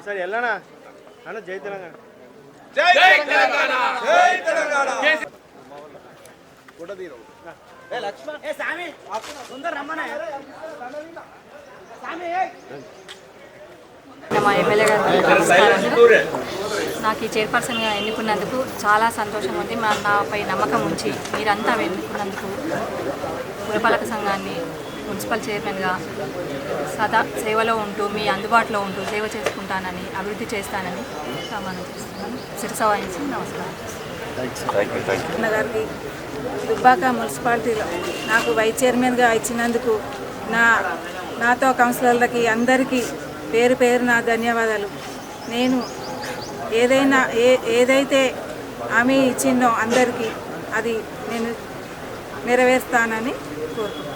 సరే ఎల్లనా అన్న జై తెలంగాణ జై తెలంగాణ జై తెలంగాణ కొడదీరు ఏ లక్ష్మణ్ ఏ సామి సుందర్ రమ్మనే సామి మా ఎమ్మెల్యే గారు నాకు ఈ చైర్పర్సన్గా ఎన్నుకున్నందుకు చాలా సంతోషం ఉంది. నాపై నమ్మకం ఉంచి మీరంతా ఎన్నుకున్నందుకు పురపాలక సంఘాన్ని మున్సిపల్ చైర్మన్గా సదా సేవలో ఉంటూ మీ అందుబాటులో ఉంటూ సేవ చేసుకుంటానని అభివృద్ధి చేస్తానని ప్రమాణం చేస్తున్నాను. శిరస వహించి నమస్కారం. గారికి దుబ్బాక మున్సిపాలిటీలో నాకు వైస్ చైర్మన్గా ఇచ్చినందుకు నాతో కౌన్సిలర్లకి అందరికీ పేరు పేరు నా ధన్యవాదాలు. నేను ఏదైతే హామీ ఇచ్చిందో అందరికీ అది నేను నెరవేరుస్తానని కోరుకుంటున్నాను.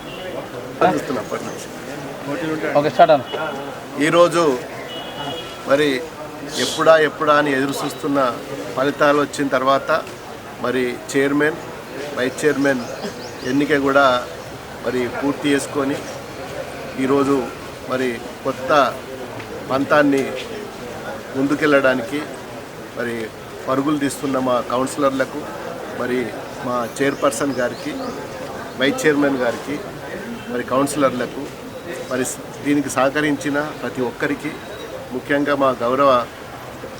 ఈరోజు మరి ఎప్పుడా అని ఎదురు చూస్తున్న ఫలితాలు వచ్చిన తర్వాత మరి చైర్మన్ వైస్ చైర్మన్ ఎన్నిక కూడా మరి పూర్తి చేసుకొని ఈరోజు మరి కొత్త పంతాన్ని ముందుకెళ్ళడానికి మరి పరుగులు తీస్తున్న మా కౌన్సిలర్లకు మరి మా చైర్పర్సన్ గారికి వైస్ చైర్మన్ గారికి మరి కౌన్సిలర్లకు మరి దీనికి సహకరించిన ప్రతి ఒక్కరికి ముఖ్యంగా మా గౌరవ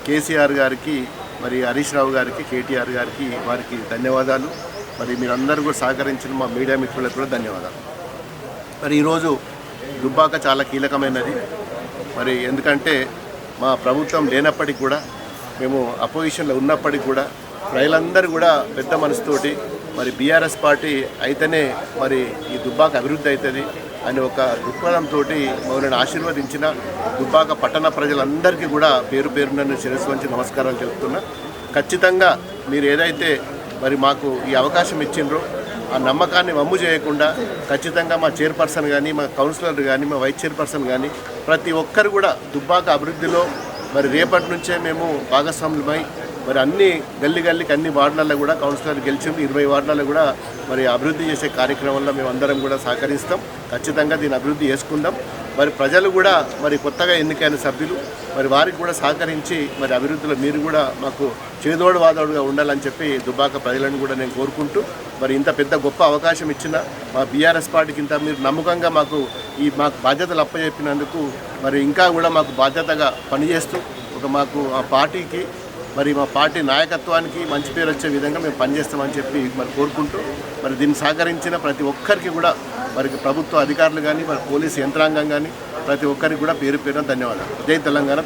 కేసీఆర్ గారికి మరి హరీష్ రావు గారికి కేటీఆర్ గారికి వారికి ధన్యవాదాలు. మరి మీరందరూ కూడా సహకరించిన మా మీడియా మిత్రులకు కూడా ధన్యవాదాలు. మరి ఈరోజు దుబ్బాక చాలా కీలకమైనది. మరి ఎందుకంటే మా ప్రభుత్వం లేనప్పటికీ కూడా మేము అపోజిషన్లో ఉన్నప్పటికీ కూడా ప్రజలందరూ కూడా పెద్ద మనసుతోటి మరి బీఆర్ఎస్ పార్టీ అయితేనే మరి ఈ దుబ్బాక అభివృద్ధి అవుతుంది అని ఒక దృక్పథంతో మమ్మల్ని ఆశీర్వదించిన దుబ్బాక పట్టణ ప్రజలందరికీ కూడా పేరు పేరున శిరస్సు వంచి నమస్కారాలు తెలుపుతున్నా. ఖచ్చితంగా మీరు ఏదైతే మరి మాకు ఈ అవకాశం ఇచ్చిండ్రో ఆ నమ్మకాన్ని వమ్ము చేయకుండా ఖచ్చితంగా మా చైర్పర్సన్ కానీ మా కౌన్సిలర్ కానీ మా వైస్ చైర్పర్సన్ కానీ ప్రతి ఒక్కరు కూడా దుబ్బాక అభివృద్ధిలో మరి రేపటి నుంచే మేము భాగస్వాములమై మరి అన్ని గల్లీకి అన్ని వార్డులలో కూడా కౌన్సిలర్ గెలిచింది 20 వార్డులలో కూడా మరి అభివృద్ధి చేసే కార్యక్రమంలో మేము అందరం కూడా సహకరిస్తాం. ఖచ్చితంగా దీన్ని అభివృద్ధి చేసుకుందాం. మరి ప్రజలు కూడా మరి కొత్తగా ఎన్నికైన సభ్యులు మరి వారికి కూడా సహకరించి మరి అభివృద్ధిలో మీరు కూడా మాకు చేదోడు వాదోడుగా ఉండాలని చెప్పి దుబ్బాక ప్రజలను కూడా నేను కోరుకుంటూ మరి ఇంత పెద్ద గొప్ప అవకాశం ఇచ్చిన మా బీఆర్ఎస్ పార్టీకి ఇంత మీరు నమ్మకంగా మాకు బాధ్యతలు అప్పచెప్పినందుకు మరి ఇంకా కూడా మాకు బాధ్యతగా పనిచేస్తూ మాకు ఆ పార్టీకి మరి మా పార్టీ నాయకత్వానికి మంచి పేరు వచ్చే విధంగా మేము పనిచేస్తామని చెప్పి మరి కోరుకుంటూ మరి దీన్ని సహకరించిన ప్రతి ఒక్కరికి కూడా మరి ప్రభుత్వ అధికారులు కానీ మరి పోలీసు యంత్రాంగం కానీ ప్రతి ఒక్కరికి కూడా పేరు పేరున ధన్యవాదాలు. జై తెలంగాణ.